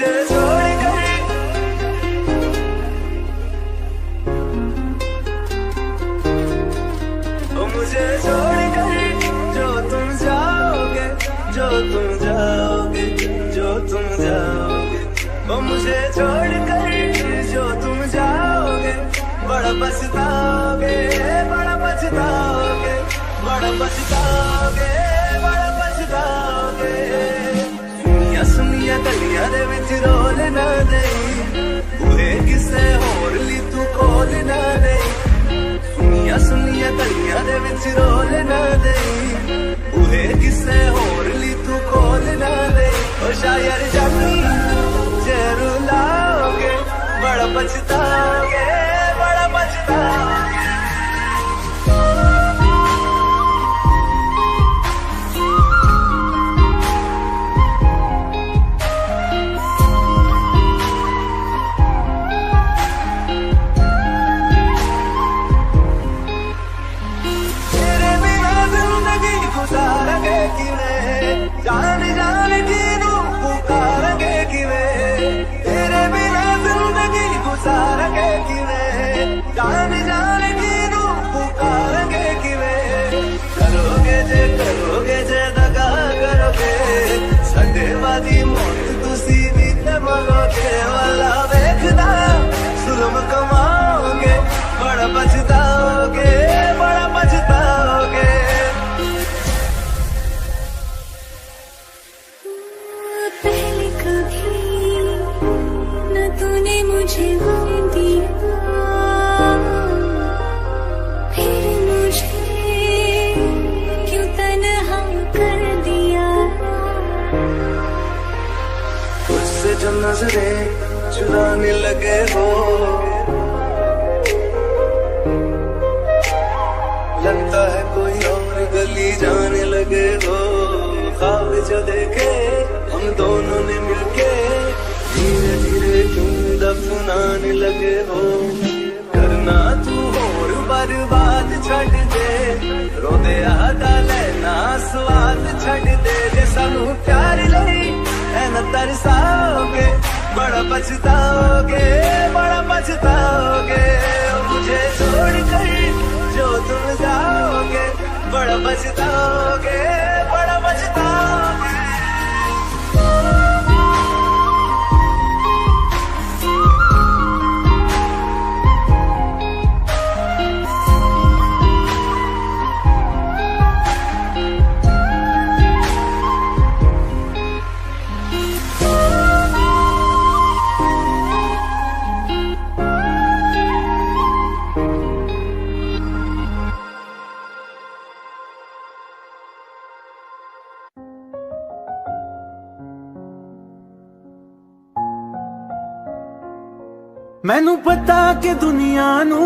मुझे छोड़ कर, ओ मुझे छोड़ कर जो तुम जाओगे, जो तुम जाओगे, जो तुम जाओगे, ओ मुझे छोड़ कर जो तुम जाओगे, बड़ा पछताओगे, बड़ा पछताओगे, बड़ा पछताओगे, बड़ा पछताओगे। सुनिया सुनिया गलियां दे विच रोल ना देई, बुरे किसे होर ली तू खोल ना देई। सुनिया सुनिया गलियां दे विच रोल ना देई, बुरे किसे होर ली तू खोल ना देई। ओ शायर जानी जे रुलाओगे, बड़ा पछताओगे, बड़ा पछताओगे। जान जान किनू पुकारेंगे किवें, तेरे बिना जिंदगी गुजारेंगे किवें। जान जान किनू पुकारेंगे किवें, करोगे जे दगा करोगे, साडे वादी मौत तुसी भी ते मरोगे। वाला देखदा जुल्म कमाओगे, बड़ा पछताओगे, बड़ा पछताओगे। तूने मुझे गम दिया, फिर मुझे क्यों तन्हा कर दिया। तुझसे जो नजरें चुराने लगे हो, लगता है कोई और गली जाने लगे हो। ख्वाब जो देखे हम दोनों ने मिलके, धीरे धीरे क्यों दफनाने लगे हो। करना तू होर बर्बाद छड़ दे, रोदे आदा लेना स्वाद छड़ दे। जे सानू प्यार लई ऐना तरसाओगे, बड़ा पछताओगे, बड़ा पछताओगे। मुझे छोड़ कर जो तुम जाओगे, बड़ा पछताओगे, बड़ा पछताओगे। मैनू पता कि दुनिया नू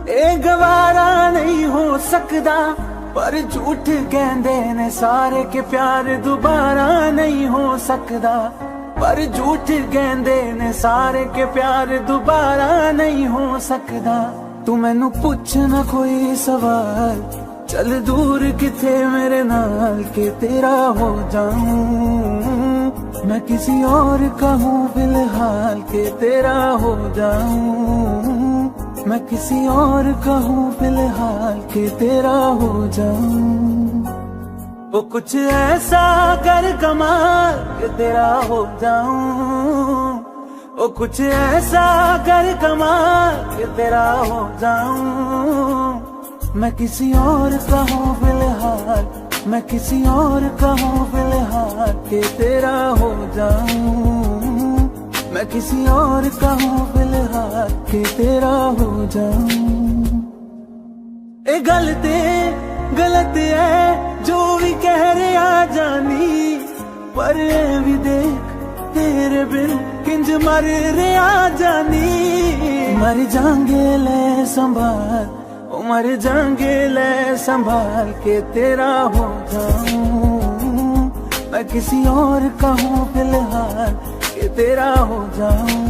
ए गवारा नहीं हो सकदा, पर झूठ कहंदे ने सारे के प्यार दोबारा नहीं हो सकदा। पर झूठ कहंदे ने सारे के प्यार दोबारा नहीं हो सकदा। तू मैनू पुछ ना कोई सवाल, चल दूर किथे मेरे नाल के तेरा हो जाऊं। मैं किसी और का हूँ फिलहाल के तेरा हो जाऊं। मैं किसी और का हूँ फिलहाल के तेरा हो जाऊं। वो कुछ ऐसा कर कमाल के तेरा हो जाऊं। वो कुछ ऐसा कर कमाल के तेरा हो जाऊं। मैं किसी और का हूँ फिलहाल, मैं किसी और का हूँ फिलहाल के तेरा हो जाऊं। मैं किसी और का हूँ फिलहाल के तेरा हो जाऊं। ए गलत है जो भी कह रहे आ जानी, पर ए भी देख तेरे बिन किंज मर रहे आ जानी। मर जाएंगे ले संभाल, मर जाएंगे ले संभाल के तेरा हो जाऊं। मैं किसी और का हूँ फिलहाल के तेरा हो जाऊं।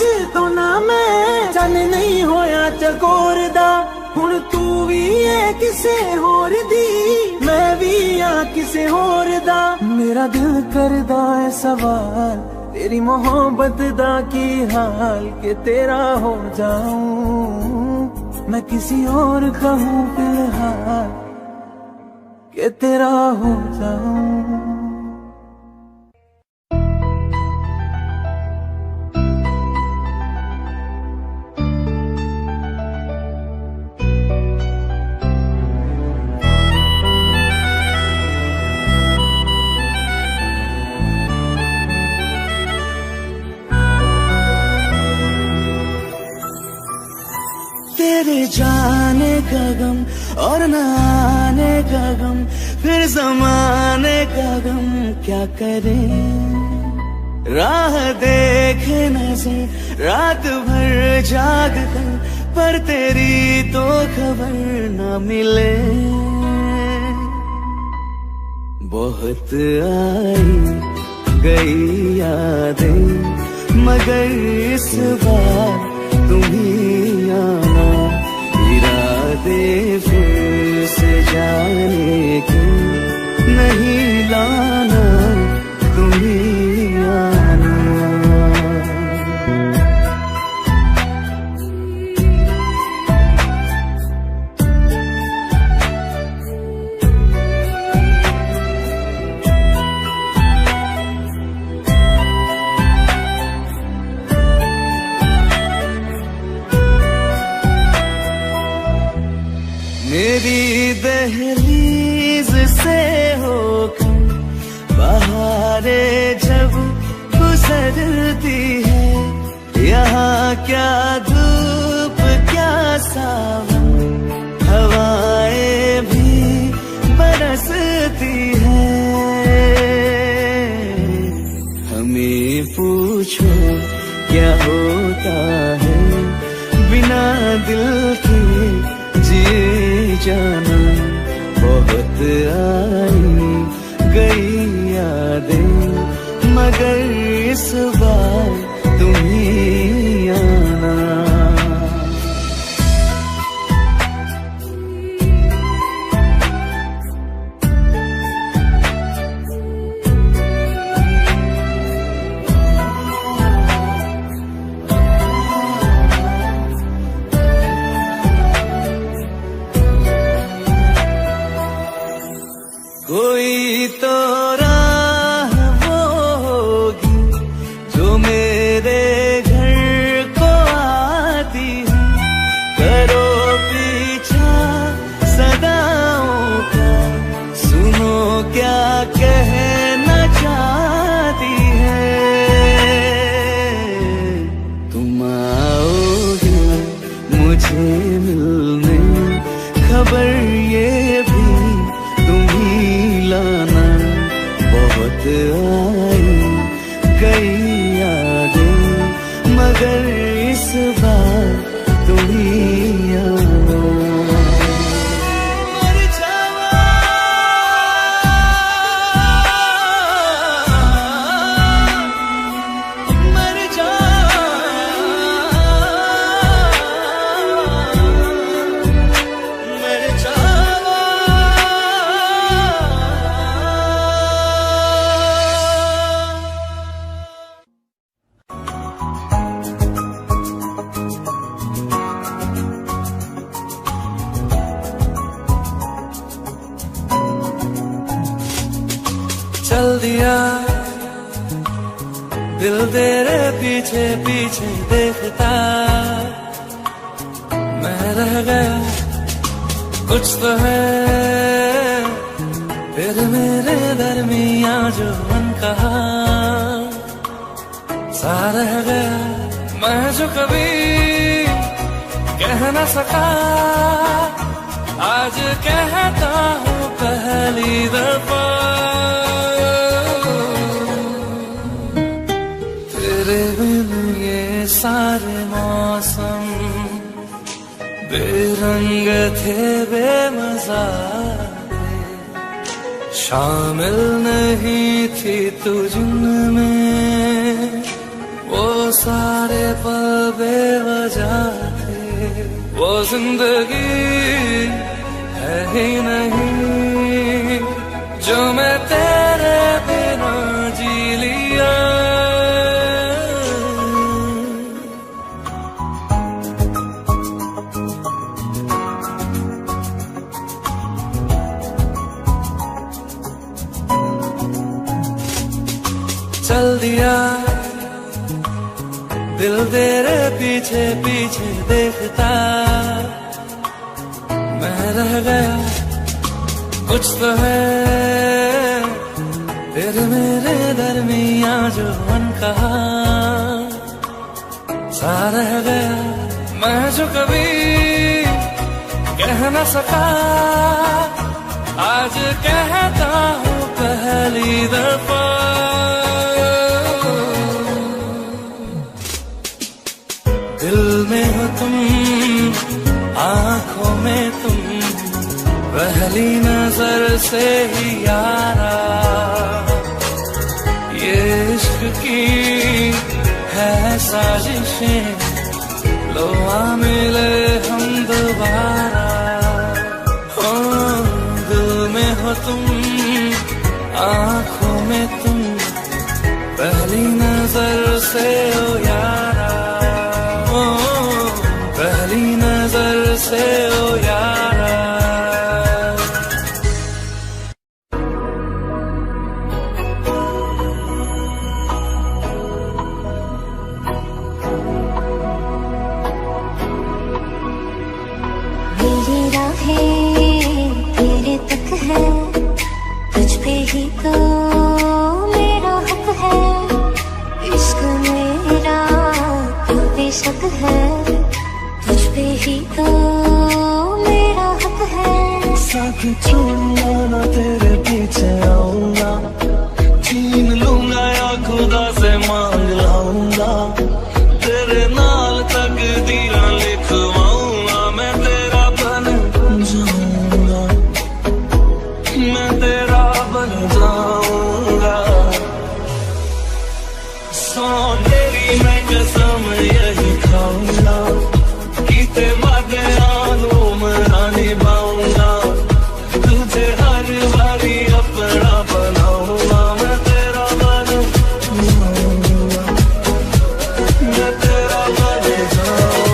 च तो ना मैं चन नहीं होया चकोरदा हुण तू भी है किसे होर दी मैं भी आ किसे होर दा मेरा दिल करदा है सवाल तेरी मोहब्बत दा की हाल के तेरा हो जाऊं मैं किसी और का हूँ फिलहाल के तेरा हो जाऊं। तेरे जाने का गम और न आने का गम फिर जमाने का गम क्या करे राह देखे नजर रात भर जाग कर पर तेरी तो खबर न मिले बहुत आई गई यादें मगर इस बार तुम्ही आना इरादे फिर से जाने के नहीं लाना तुम्ही आना। मेरी दहलीज से होकर बहारें जब गुजरती है यहाँ क्या धूप क्या सावन हवाएं भी बरसती है हमें पूछो क्या होता है बिना दिल के जी जाना बहुत आई गई यादें मगर इस बार तुम्ही आना। कोई तो राह वो होगी जो मेरे घर को आती है करो पीछा सदाओं का सुनो क्या कहना चाहती है तुम आओगे मुझे मिलने खबर ये भी लाना बहुत आई गई यादें मगर इस बार तुम्ही आना। मर जावा मर जावा मर जावा चल दिया दिल तेरे पीछे पीछे देखता मैं रह गया कुछ तो है फिर मेरे दरमियां जो मन कहा सा रह गया मैं जो कभी कह न सका आज कहता हूँ पहली दफा तेरे बिन ये सारे मौसम बेरंग थे बेमजा शामिल नहीं थी तू जिनमें वो सारे पल बेवजह थे, वो जिंदगी है ही नहीं जो मैं तेरे बिना जी लिया। चल दिया दिल तेरे पीछे पीछे देखता, मैं रह गया कुछ तो है तेरे मेरे दरमियां जो मन कहा सा रह गया, मैं जो कभी कह न सका आज कहता हूँ पहली दफा। दिल में हो तुम, आंखों में तुम, पहली नजर से ही यारा, ये इश्क की है साजिशें, लो आ मिले हम दोबारा। हो दिल में हो तुम, आंखों में तुम, पहली नजर से हो यारा, पहली नजर से ओ यारा। मेरी राहें तेरे तक है, तुझ पे ही तो मेरा हक है, इश्क मेरा तू बेशक है, तुझ पे ही तो मेरा हक है। साथ छोड़ूंगा ना तेरे पीछे आऊंगा, छीन लूंगा या खुदा से मांग लाऊंगा, तेरे नाल तकदीरां लिखवाऊंगा, मैं तेरा बन जाऊंगा, मैं तेरा बन जाऊंगा। सौ तेरी मैं कसम यही खाऊंगा, कीते वादे निभाऊंगा, तुझे हर बारी अपना बनाऊंगा, मैं तेरा बन जाऊंगा, मैं तेरा बन जाऊंगा।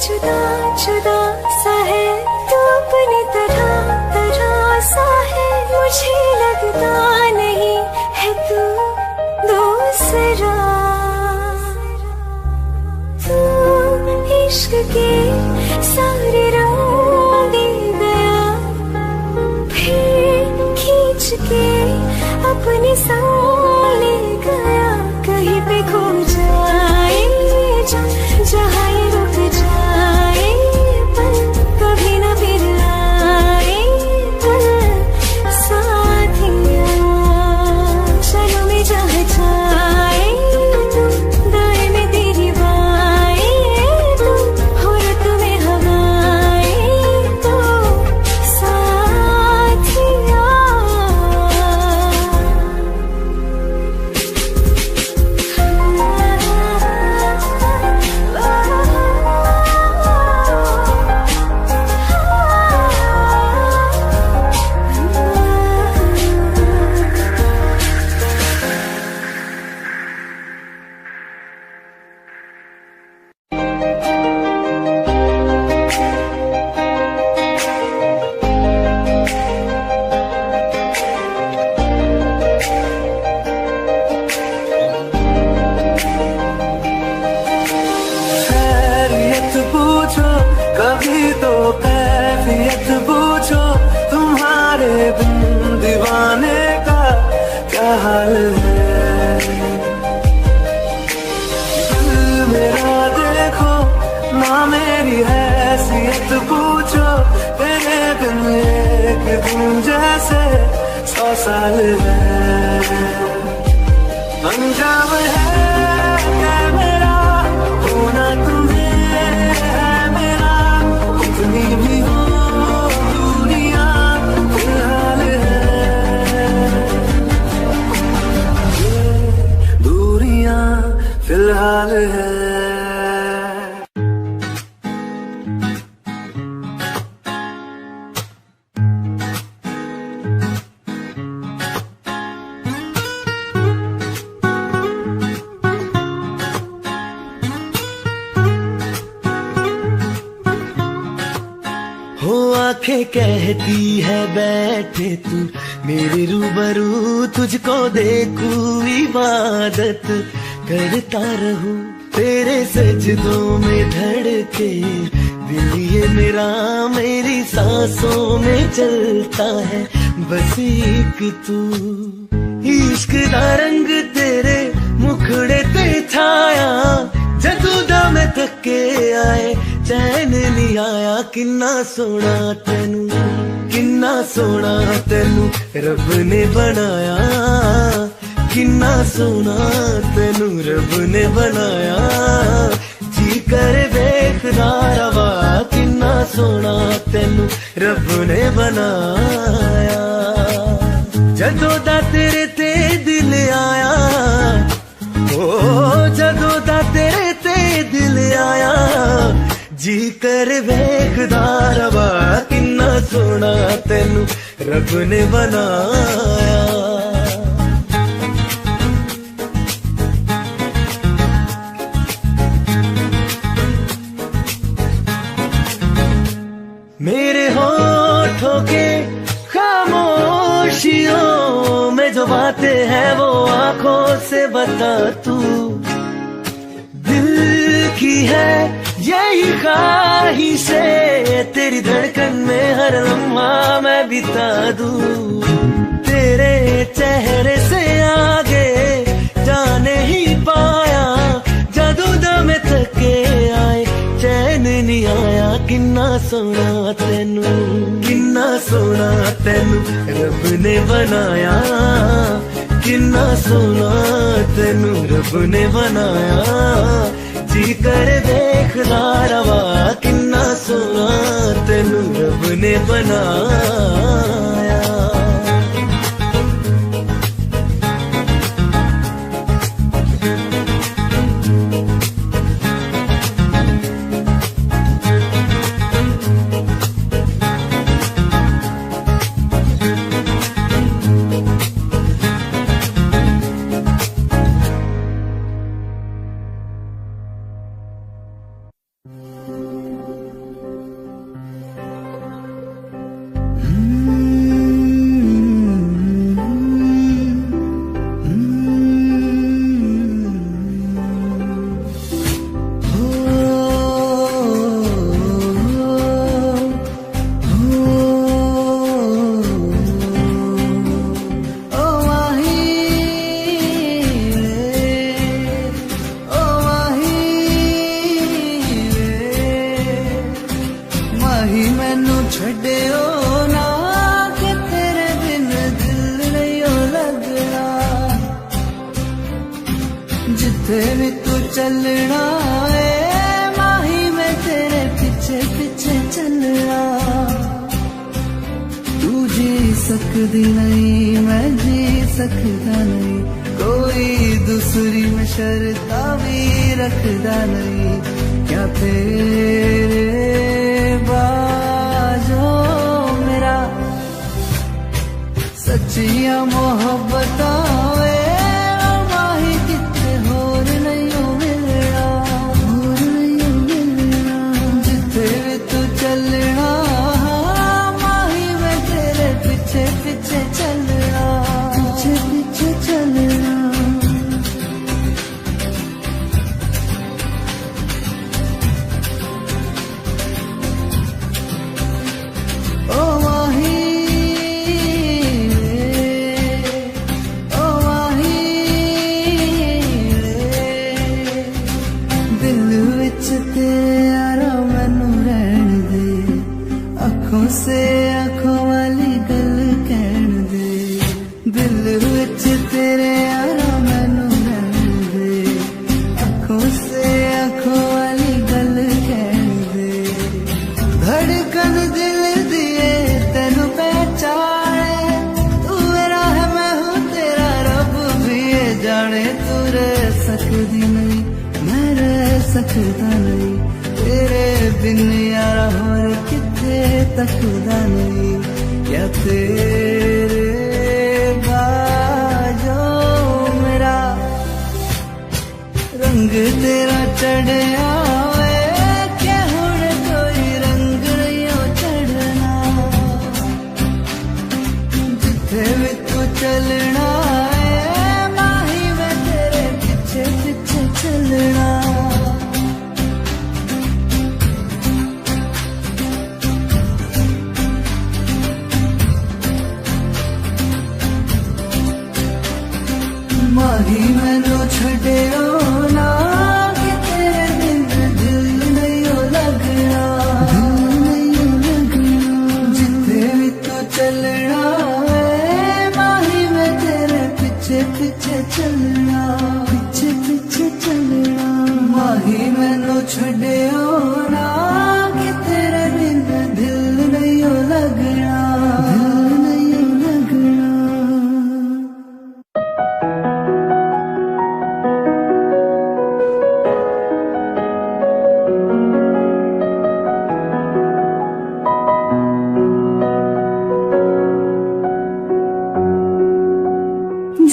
जुदा जुदा सा है तू अपनी तरह तरह सा है, मुझे लगता नहीं है तू दूसरा, तू इश्क के सारे रंग दे गया, फिर खींच के अपने संग ले गया। कहीं पे खो जाए जहाँ ये रुक जाए पल, कभी न फिर आए पल साथिया। चलो मैं जहाँ जाए तू, दाएं में तेरी बाएं तू, हो रुत में हवाएं तू साथिया। खैरियत पूछो कभी तो कैफियत पूछो, तुम्हारे बिन दीवाने का क्या हाल है। दिल मेरा देखो ना मेरी हैसियत पूछो, तेरे बिन एक दिन जैसे 100 साल है। अंजाम है मेरा होना तुम्हें है मेरा, कितनी भी हो दुनिया फिलहाल है, ये दूरियां फिलहाल है। हो आंखें कहती है बैठे तू मेरे रूबरू, तुझको देखूं इबादत करता रहूं, तेरे सजदों में धड़के दिल ये मेरा, मेरी सांसों में चलता है बस एक तू। इश्क दा रंग तेरे मुखड़े ते छाया, जदों दा मैं थके आए चैन नहीं आया। किन्ना सोना तेनू, किन्ना सोना तेनू रब ने बनाया, किन्ना सोना तेनू रब ने बनाया। जी कर वेखदा रवा, किन्ना सोना तेनू रब ने बनाया। जदों दा तेरे ते दिल आया, ओ जदों दा तेरे ते दिल आया, जी कर वेखदा रवा, किन्ना सोना तेनू रब ने बनाया। मेरे होठों के खामोशियों में जो बातें हैं वो आंखों से बता तू, दिल की है यही ख्वाहिशें, तेरी धड़कन में हर लम्हा मैं बिता दूं। तेरे चेहरे से आगे जा नहीं पाया, जादू दा मैं थके आए चैन नहीं आया। किन्ना सोना तेनू, किन्ना सोना तेनू रब ने बनाया, किन्ना सोना तेनू रब ने बनाया। जी कर देखदा रवा, किन्ना सोना तेनू रब ने बनाया। माही मैनू छड्डियो ना कि तेरे बिन दिल नहीं लगना जिथे भी तू चलना है माही मैं तेरे पीछे पीछे चलना तू जी सकदी नहीं मैं जी सकदा नहीं कोई दूसरी में शर्ता भी रखदा नहीं क्या तेरे बाजो मेरा सच्चिया मोहब्बत माही कितने होर नहीं मिलना जिथे भी तू चलना माही मैं तेरे पीछे पीछे चलना पीछे पीछे चलना से आँखों वाली गल कहन दे दिल विच तेरे यारा मैनू रहन दे आँखों से आँखों वाली गल कहन दे धड़कन दिल दिए तेनू पहचाने तू मेरा है मैं हूँ तेरा रब भी ये जाने तू रह सकदी नहीं मैं रह सकता नहीं तेरे बिन यारा होर किथे तकदा नहीं क्या तेरे बाजो मेरा रंग तेरा चढ़िया क्या हुण कोई रंग नहीं चढ़ना जिथे भी तू चलना माही मैं तेरे पीछे पीछे चलना माही मैनू छड्डियो ना कि तेरे बिन दिल नहीं लगना जिथे भी तू चलना माही मैं तेरे पीछे पीछे चलना पीछे पीछे चलना माही मैनू छड्डियो ना कि तेरे बिन दिल नहीं लगना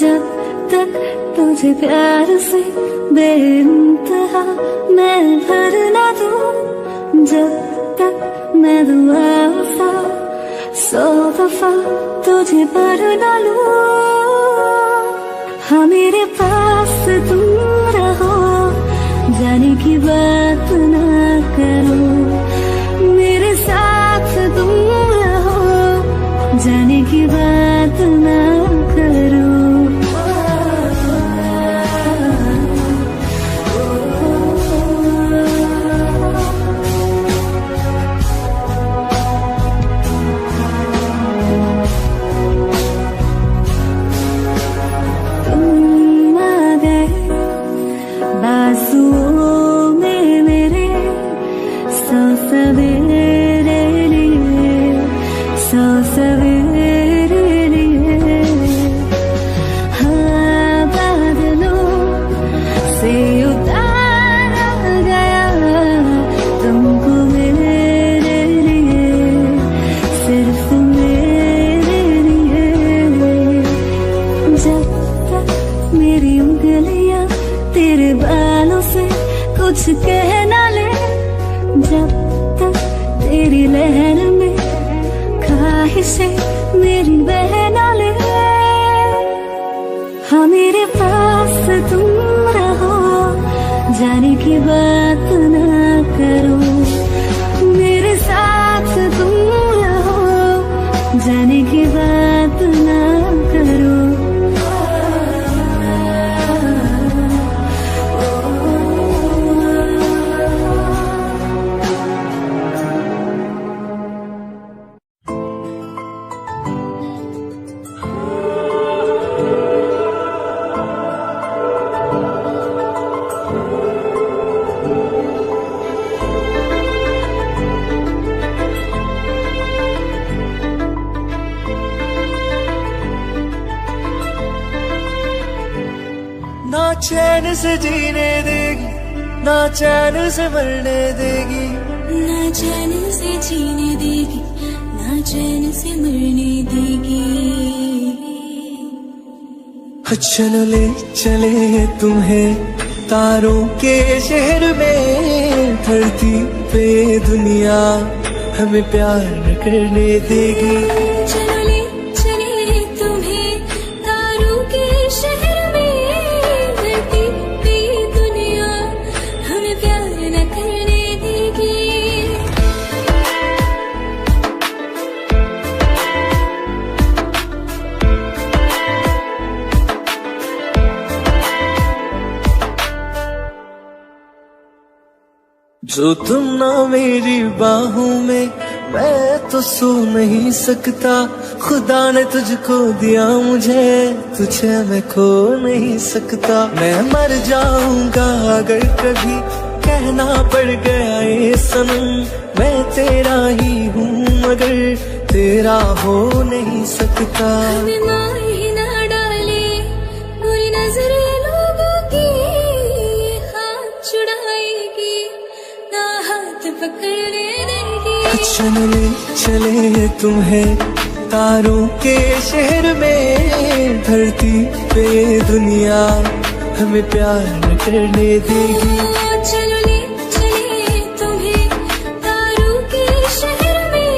जब तक तुझे प्यार से बेइंतहा मैं भर ना दूं जब तक मैं दुआ वफा 100 दफा तुझे पर ना लूं हाँ मेरे पास तुम रहो जाने की बात ना करो मेरे साथ तुम रहो जाने की बात ना करो कुछ कह ना ले जब तक तेरी लहर में ख्वाहिशें मेरी बह ना ले हाँ मेरे पास तुम रहो जाने की बात ना करो मेरे साथ तुम रहो जाने की बात ना करो चैन से जीने देगी, ना चैन से मरने देगी, ना चैन से जीने देगी, ना चैन से मरने देगी। चलो ले चले तुम्हें तारों के शहर में, धरती पे दुनिया हमें प्यार न करने देगी। चलो ले चले तुम्हें तारों के शहर में, धरती पे दुनिया हमें प्यार न करने देगी। जो तुम ना मेरी बाहों में, मैं तो सो नहीं सकता। खुदा ने तुझको दिया मुझे, तुझे मैं खो नहीं सकता। मैं मर जाऊंगा अगर कभी कहना पड़ गया ये सनम, मैं तेरा ही हूँ मगर तेरा हो नहीं सकता। हमें मार ही ना डाले बुरी नजरें लोगों की, हाथ छुड़ाएगी ना हाथ पकड़ने देगी। चले चले तुम्हें तारों के शहर में, धरती पे दुनिया हमें प्यार न करने देगी। चलो ले चले तुम्हें तारों के शहर में,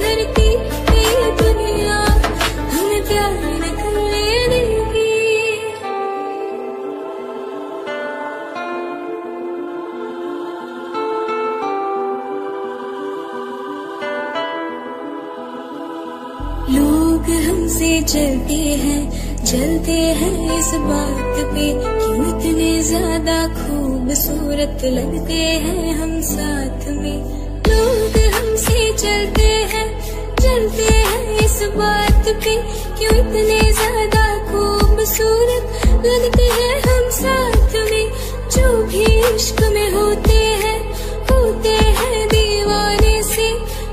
धरती पे दुनिया हमें प्यार न करने देगी। लोग हमसे जलते हैं इस बात पे, क्यों इतने ज्यादा खूबसूरत लगते हैं हम साथ में। लोग हमसे जलते हैं इस बात पे, क्यों इतने ज्यादा खूबसूरत लगते हैं हम साथ में। जो भी इश्क में होते हैं दीवाने से,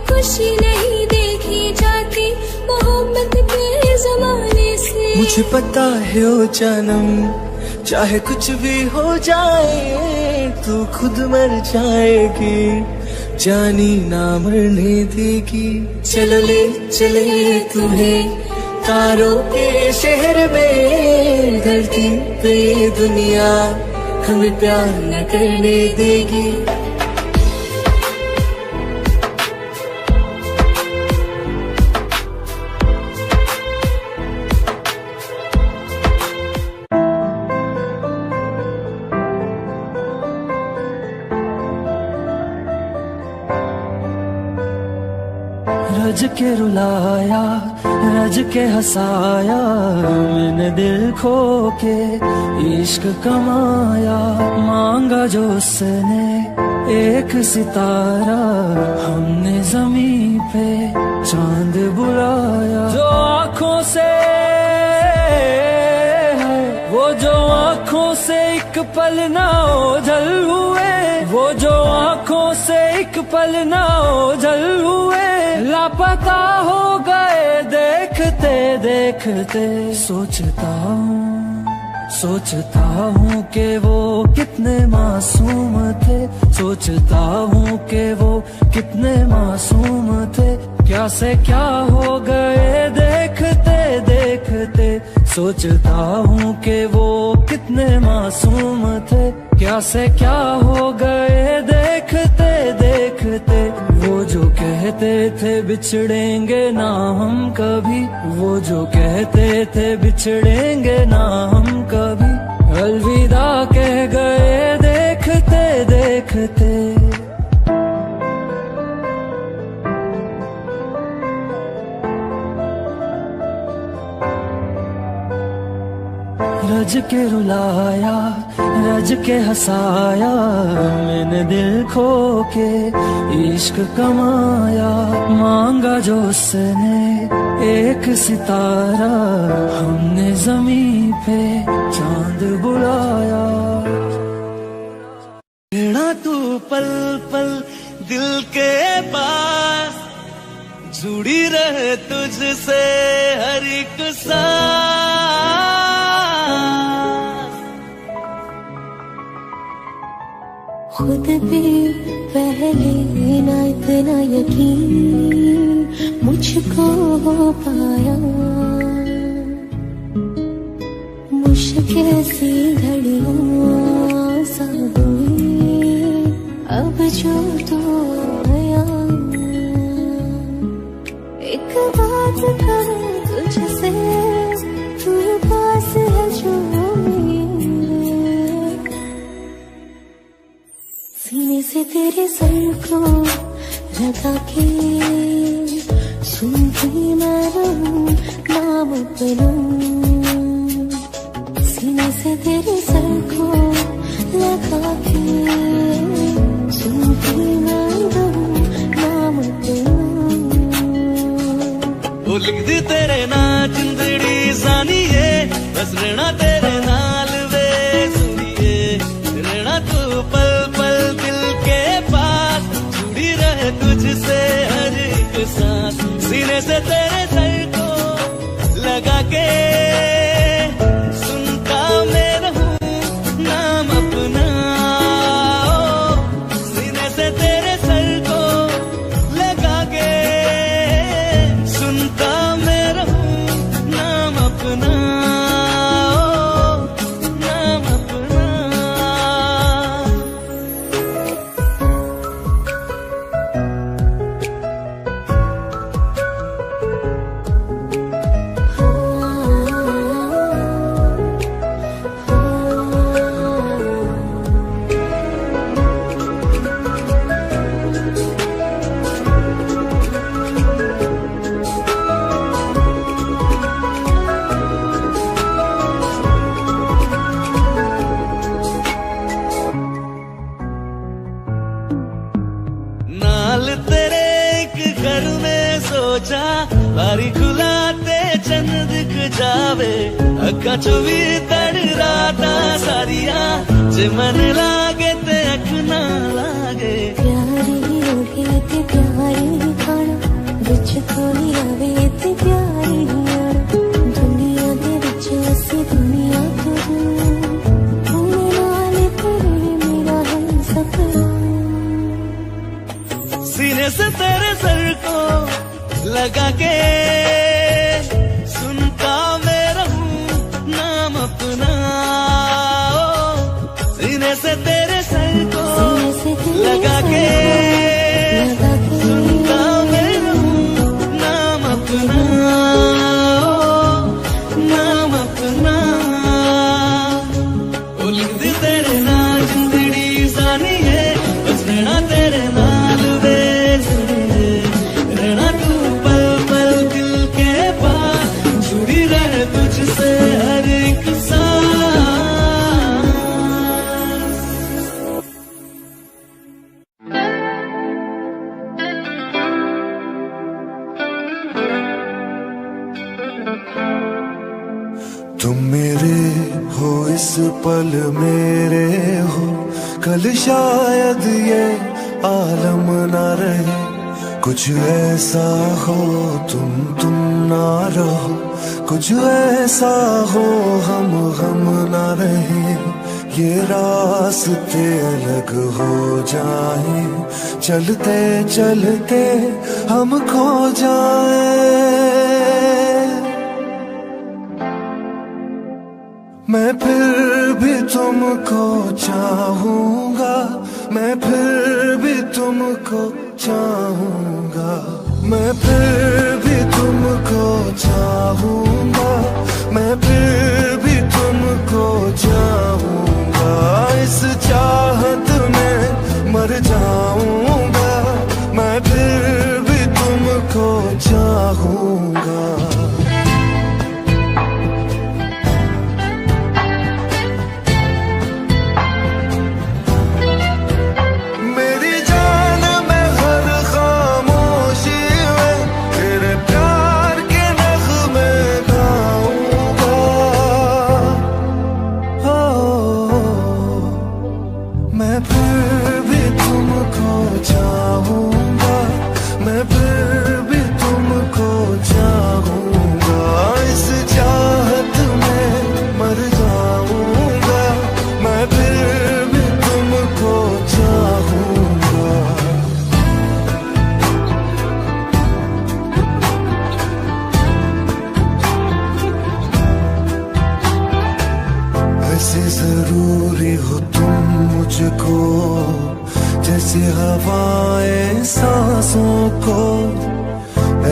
खुशी नहीं देखी जाती मोहब्बत के जमाने से। मुझे पता है ओ जानम, चाहे कुछ भी हो जाए तू खुद मर जाएगी, जानी ना मरने देगी। चलो ले चले तुम्हें तारों के शहर में, धरती पे दुनिया हमें प्यार न करने देगी। रज के रुलाया, रज के हंसाया, मैंने दिल खो के इश्क कमाया। मांगा जो उसने एक सितारा, हमने जमीन पे चांद बुलाया। जो आँखों से वो जो आँखों से एक पल ना ओझल हुए, वो जो आँखों से एक पल ना ओझल हुए, लापता हो गए देखते देखते। सोचता हूँ कि वो कितने मासूम थे, सोचता हूँ कि वो कितने मासूम थे। क्या से क्या हो गए देखते देखते, सोचता हूँ कि वो कितने मासूम थे। क्या से क्या हो गए देखते देखते। वो जो कहते थे बिछड़ेंगे ना हम कभी, वो जो कहते थे बिछड़ेंगे ना हम कभी, अलविदा कह गए देखते देखते। रज के रुलाया, रज के हंसाया, मैंने दिल खो के इश्क कमाया। मांगा जो उसने एक सितारा, हमने जमीन पे चांद बुलाया। रहना तू पल पल दिल के पास, जुड़ी रहे तुझसे हर एक सांस। खुद पे पहले ना इतना यकीन मुझको हो पाया। मुश्किल सी घड़ियां सा हुई अब जो तो आया। एक बात करूं तुझसे, तू पास है जो मेरे, सीने से तेरे सर को लगा के सुनती मैं रहूं नाम अपना। सीने से तेरे सर को लगा के सुनती मैं रहूं नाम अपना। वो लिखदी तेरे ना जिंदड़ी सानिए, बस रहना तेरे नाल वे सुनिए। रहना तू पल पल दिल के पास, जुड़ी रहे तुझसे हर एक सांस। सीने से तेरे सर को लगा के सुनता मैं रहूं नाम अपना। सीने से तेरे सर को लगा के सुनता मैं रहूं नाम अपना, नाम अपना। नाल तेरे एक घर में सोचा, बारी खुलाते चंद दिख जावे। अखा चो भी तड़ राता सारिया, जे मन लागे ते अख ना लागे। प्यारी ओढ़े ते प्यारी खाना, बिच कोई आवे ते प्यारी आना। दुनिया दे विच असी दुनिया तो होने नाल तेरे मेरा हम सपना। सीने से तेरे सर को लगा के सुनता मैं रहूं नाम अपना। सीने से तेरे सर को लगा के सुनता मैं रहूं नाम अपना, नाम अपना। वो लिखदी तेरे नाल जिंदड़ी सानी है, बस रहना तेरे नाल वे सुनिए। रहना तू पल पल दिल के पास, जुड़ी रहे तुझसे हर एक सांस। तुम मेरे हो इस पल मेरे हो, कल शायद ये आलम ना रहे। कुछ ऐसा हो तुम ना रहो, कुछ ऐसा हो हम ना रहे। ये रास्ते अलग हो जाए, चलते चलते हम खो जाए। मैं फिर भी तुमको चाहूंगा, मैं फिर भी तुमको चाहूंगा। मैं फिर भी तुमको चाहूंगा, मैं फिर भी तुमको चाहूंगा। इस चाहत में मर जाऊंगा, मैं फिर भी तुमको चाहूंगा। मेरी जान में हर खामोशी में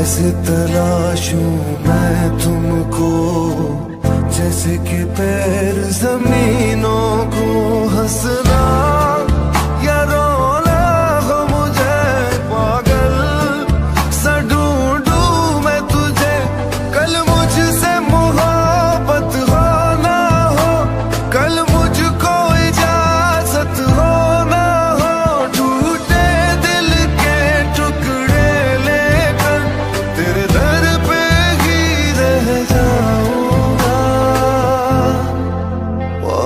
कैसे तलाशूं मैं तुमको, जैसे कि पैर जमीनों को। हंसना या रोना हो मुझे पागल सा ढूंढूं मैं तुझे। कल मुझसे मोहब्बत हो ना हो, कल मुझको इजाजत हो ना हो। टूटे दिल के टुकड़े लेकर तेरे दर पे ही रह जाऊंगा। ओ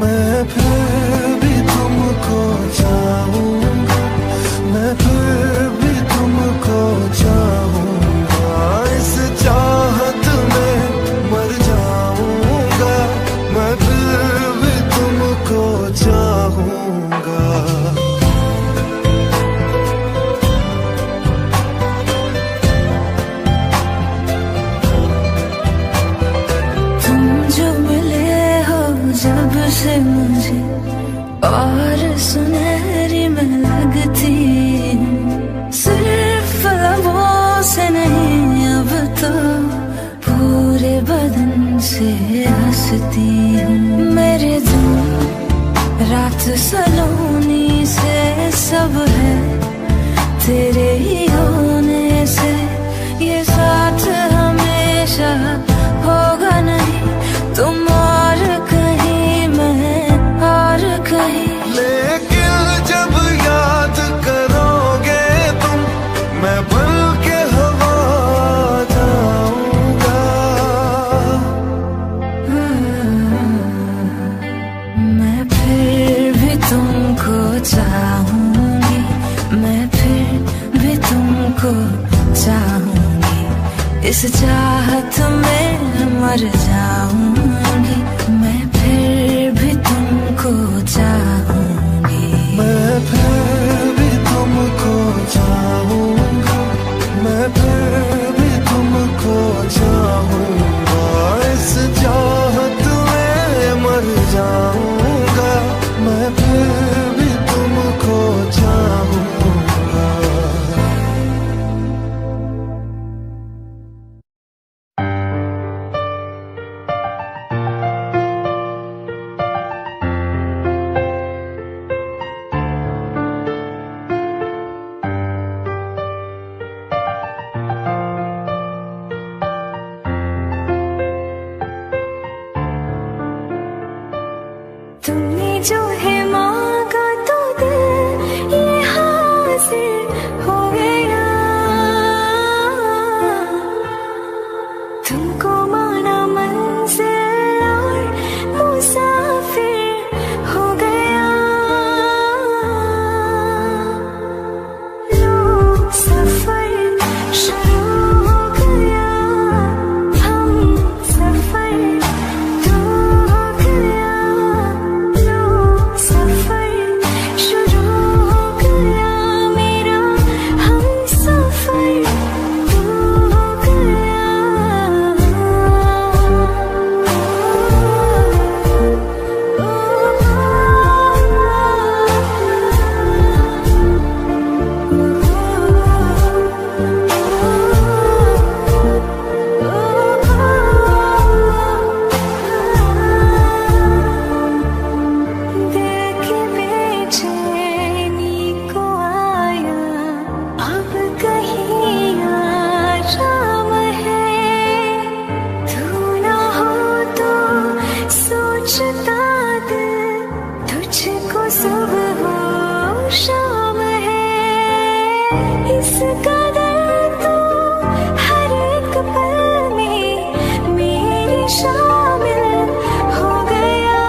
मैं फिर भी तुमको चाहूंगा, मैं फिर भी तुमको चाहूंगा। इस चाहत में मर जाऊंगा, मैं फिर भी तुमको चाहूंगा। तुम जो मिले हो जब से मुझे और सुनहरी मैं लगती हूँ। सिर्फ लबों से नहीं अब तो पूरे बदन से हंसती हूँ। मेरे दिल रात सलोनी से सब है तेरे ही होने से। ये साथ हमेशा होगा नहीं, तुम और कहीं मैं और कहीं। लेकिन जब याद करोगे तुम, मैं बन के हवा जाऊंगा। मैं फिर भी तुमको चाहूंगी, मैं फिर भी तुमको चाहूंगी। इस चाहत में मर जाऊंगी, मैं फिर भी तुमको चाहूंगी। मैं फिर भी तुमको चाहूंगा, मैं फिर भी तुमको चाहूंगा। इस चाहत में मर जाऊंगा, मैं फिर भी तुमको चाहूंगा। तुमने जो है मांगा तो दिल ये हासिल हो गया। तुमको माना मंजिल और मुसाफिर हो गया। लो सफर शुरू हो गया, हम सफर तो हो गया। सफर शुरू हो गया मेरा, हम सफर तो हो गया। दिल के बेचैनी को आया अब कहीं आराम है। तू ना हो तो सोचता दिल तुझको सुबह हो शाम है। इस कदर तो हर एक पल में मेरी शामिल हो गया।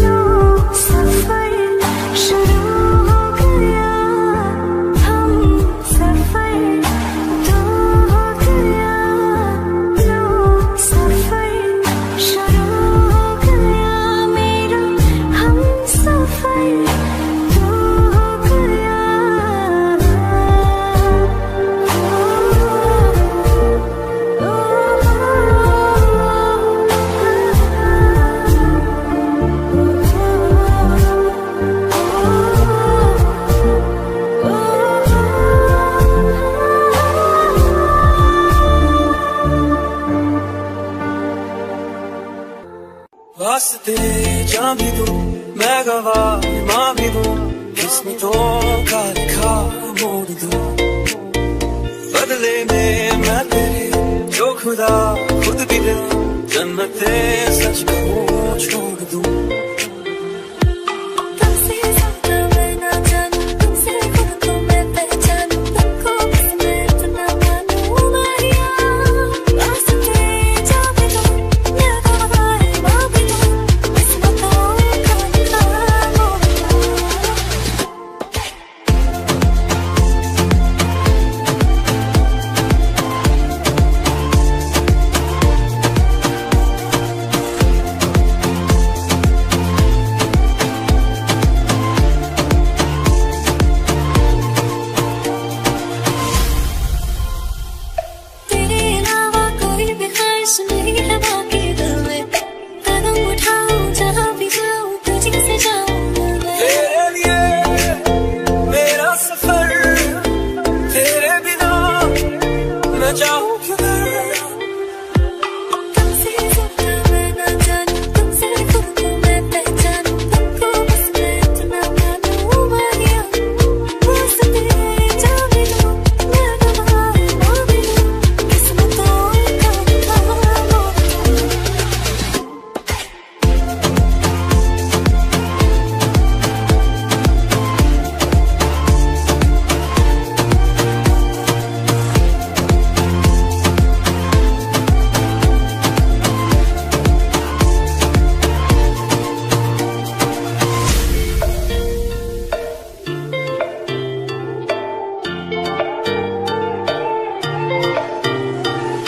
लो सफर शुरू हो गया, हम सफर तो हो गया। लो सफर शुरू हो गया मेरा, हम सफर तो हो गया। जान भी दूं, मैं गवाह मां भी दूं, किस्मतों का लिखा मोड़ दूं। बदले में मैं तेरे जो खुदा खुद भी दे, जन्नते सच कहूं छोड़ दूं।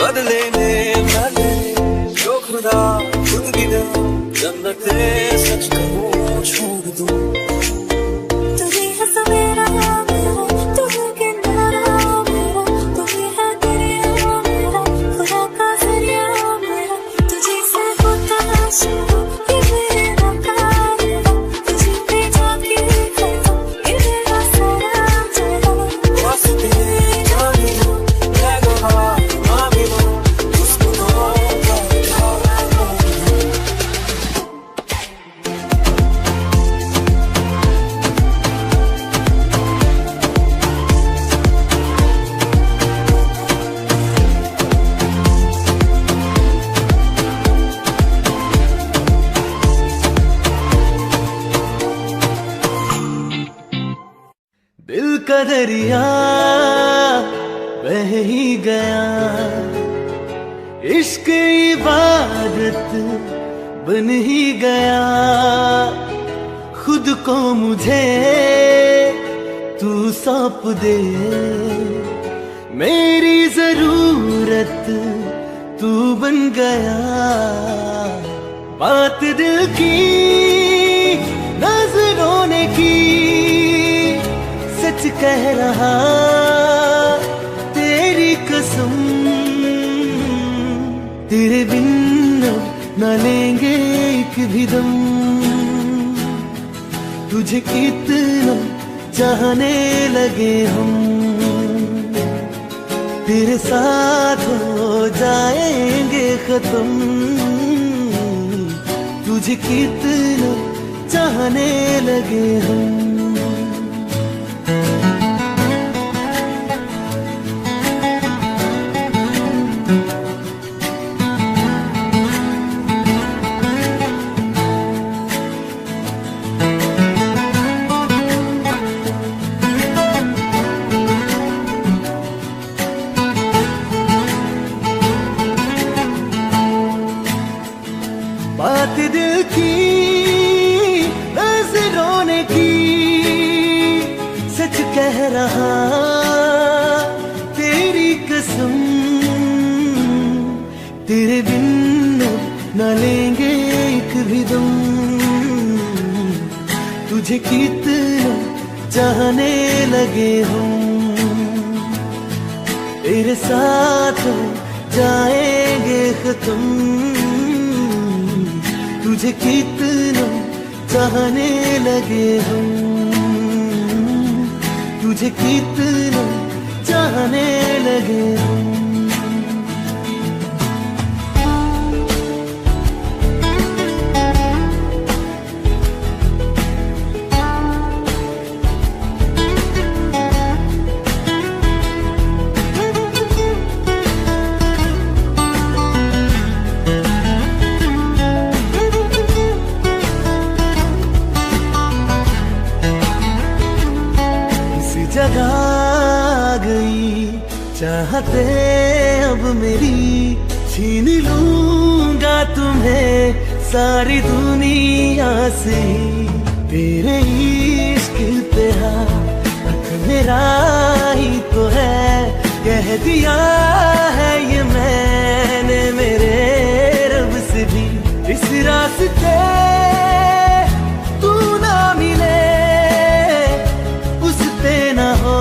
बदले में मैं जो खुदा खुद भी दे, जन्नते सच कहूं छोड़ दूं। तुझे है सवेरा मेरा, तू है किनारा मेरा, तू ही है दरिया मेरा, खुदा का जरिया मेरा। तुझे से होता शुरू ये मेरा कारवा, तुझे पे जाके खत्म ये मेरा सारा जहां। वास्ते जाने दो, मैं गवाह मां भी दूं, किस्मतों का लिखा मोड़ दूं। दिल का दरिया बह ही गया, इश्क इबादत बन ही गया। खुद को मुझे तू सौंप दे, मेरी जरूरत तू बन गया। बात दिल की नजरों ने की, सच कह रहा तेरी कसम। तेरे बिन न लेंगे एक भी दम, तुझे कितना चाहने लगे हम। तेरे साथ हो जाएंगे खत्म, तुझे कितना चाहने लगे हम। बात दिल की नजरों ने की, सच कह रहा तेरी कसम। तेरे बिन न लेंगे एक भी दम, तुझे कितना चाहने लगे हम। तेरे साथ जाएंगे खत्म, तुझे कितना चाहने लगे हम। तुझे कितना चाहने लगे हम। जगा गई चाहते अब मेरी, छीन लूंगा तुम्हें सारी दुनिया से। तेरे इश्क पे हक मेरा ही तो है, कह दिया है ये मैंने मेरे रब से भी। इस रास्ते तू ना मिले, उस पे ना हो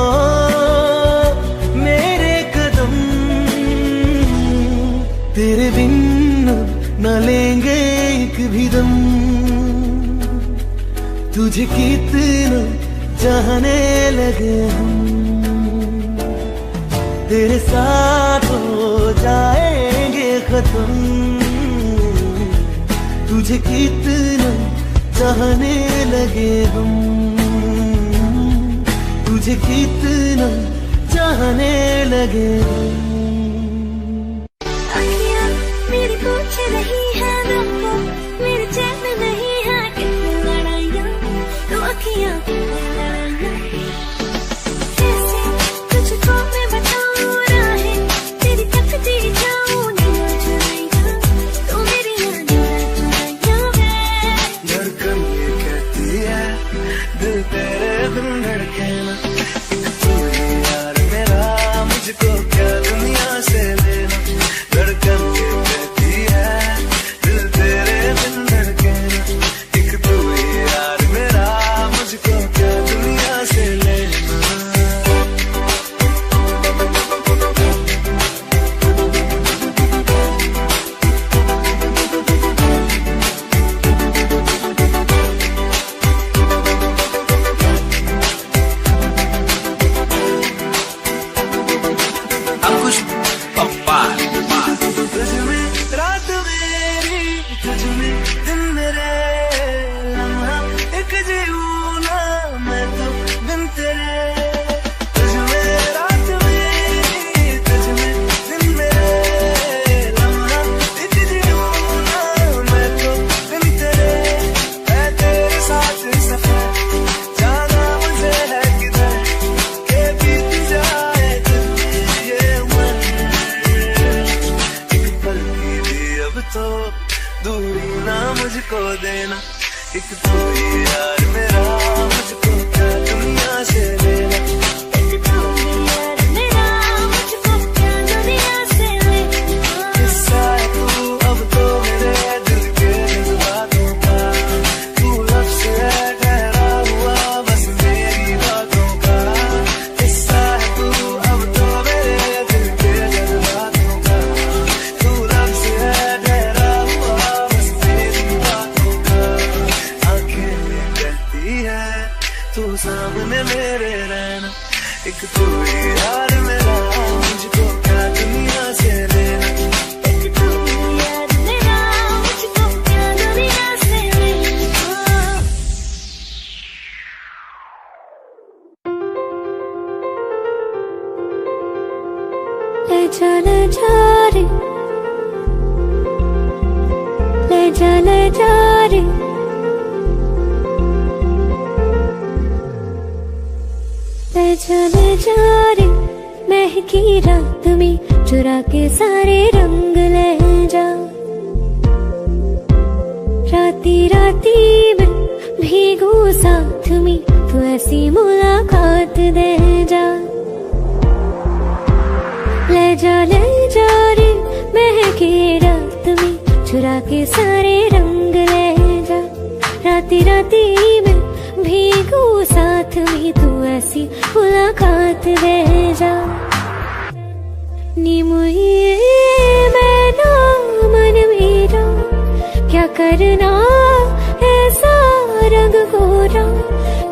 मेरे कदम, तेरे बिन न लेंगे एक भी दम। तुझे कितना चाहने लगे हम, तेरे साथ हो जाएंगे खत्म। तुझे कितना चाहने लगे हम, तुझे कितना चाहने लगे हम। अखियाँ मेरी पूछ रही है तुमको, मेरे चैन नहीं है कितनी लड़ाइयाँ, तो अखियाँ लड़ाइयाँ कैसे तुझको मैं बताऊँ राहें, तेरी तकती जाऊँ नीला चुराइयाँ, तो मेरी यादें चुराइयाँ वे। धड़कन ये कहती है दिल तेरे बिन धड़के ना, तू ही यार मेरा मुझको क्या दुनिया से लेना। धड़कन ये कहती है दिल तेरे बिन धड़के ना, एक तू ही यार मेरा मुझको क्या दुनिया से लेना। अंकुश पप्पा, तुझ में रात मेरी, तुझ में दिन मेरे, लम्हा एक जीऊँ ना मैं तो बिन तेरे। तुझ में रात मेरी, तुझ में दिन मेरे, लम्हा एक जीऊँ ना मैं तो बिन तेरे। मैं तेरे साथ सफर जाना मुझे है किधर, के बीत जाए ये उम्र। एक पल की भी अब तो दूरी ना मुझको देना, एक तू ही यार मेरा मुझको क्या दुनिया से लेना। एक तू ही यार मेरा मुझको क्या दुनिया से लेना। किस्सा है तू अब तो मेरे दिल के जज्बातों का, तू लफ्ज़ है ठहरा हुआ बस मेरी बातों का। किस्सा है तू अब तो मेरे दिल के जज्बातों का, तू लफ्ज़ है ठहरा हुआ बस मेरी बातों का। आंखें ये कहती है तू सामने मेरे रहना, एक तू ही यार मेरा मुझको क्या दुनिया से लेना। एक तू ही यार मेरा मुझको क्या दुनिया से लेना। ले जा रे, ले जा रे, ले जा रे, महकी रात में चुरा के सारे रंग ले जा। राती राती में भीगू साथ में, तू ऐसी मुलाकात दे जा। ले जा रे, महकी रात में चुरा के सारे रंग ले जा। राती राती में भीगू साथ में, तू ऐसी मुलाकात दे जा। नी मुझे मैं ना मन मेरा, क्या करना ऐसा रंग गोरा,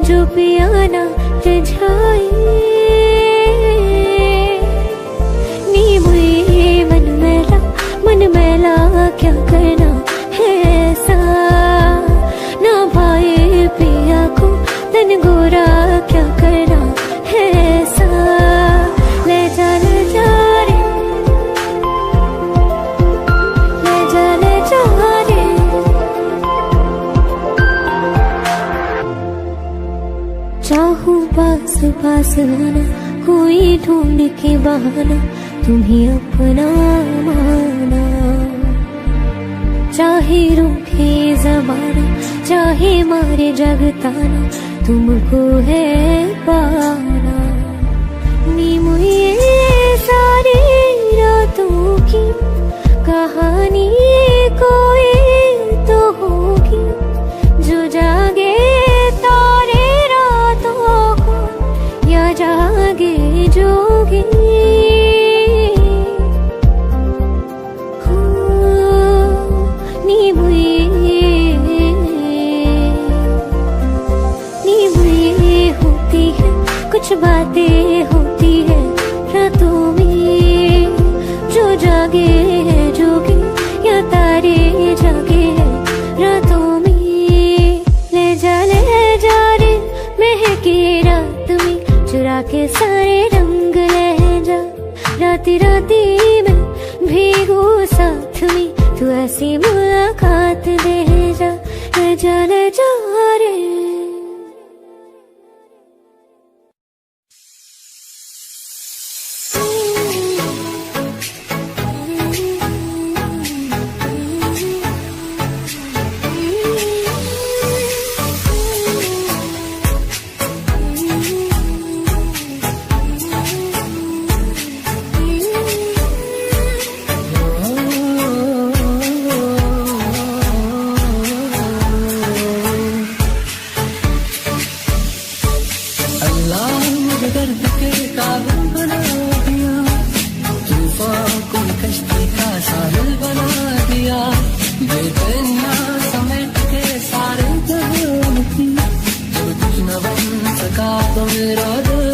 जो पियाना रिझाए। नी मुझे मन मैला क्या करना है ऐसा, ना भाई पिया को तन गोरा क्या करना है ऐसा। ले जा रे, ले जा रे, चाहूं पास पास आना, कोई ढूंढ के बहाना तुम्हें अपना माना। चाहे रूठे ज़माना, चाहे मारे जग ताना, तुमको है पाना। नीम ये सारी रातों की कहानी कोई तो होगी, जो जागे तारे रातों को या जागे जोगी। नीम ये होती है, कुछ बातें होती है रातों में, जो जागे है जोगी या तारे जागे है रातों में। ले जा रे महके रात में, चुरा के सारे रंग ले जा। राती राती में भीगू साथ में, तू ऐसी मुलाकात दे जा। ले जा रे। दर्द के काबिल बना दिया, तूफान को कश्ती का साहिल बना दिया। बेदनिया समेट के सारे जहां की, जो कुछ न बन सका तो मेरा दिल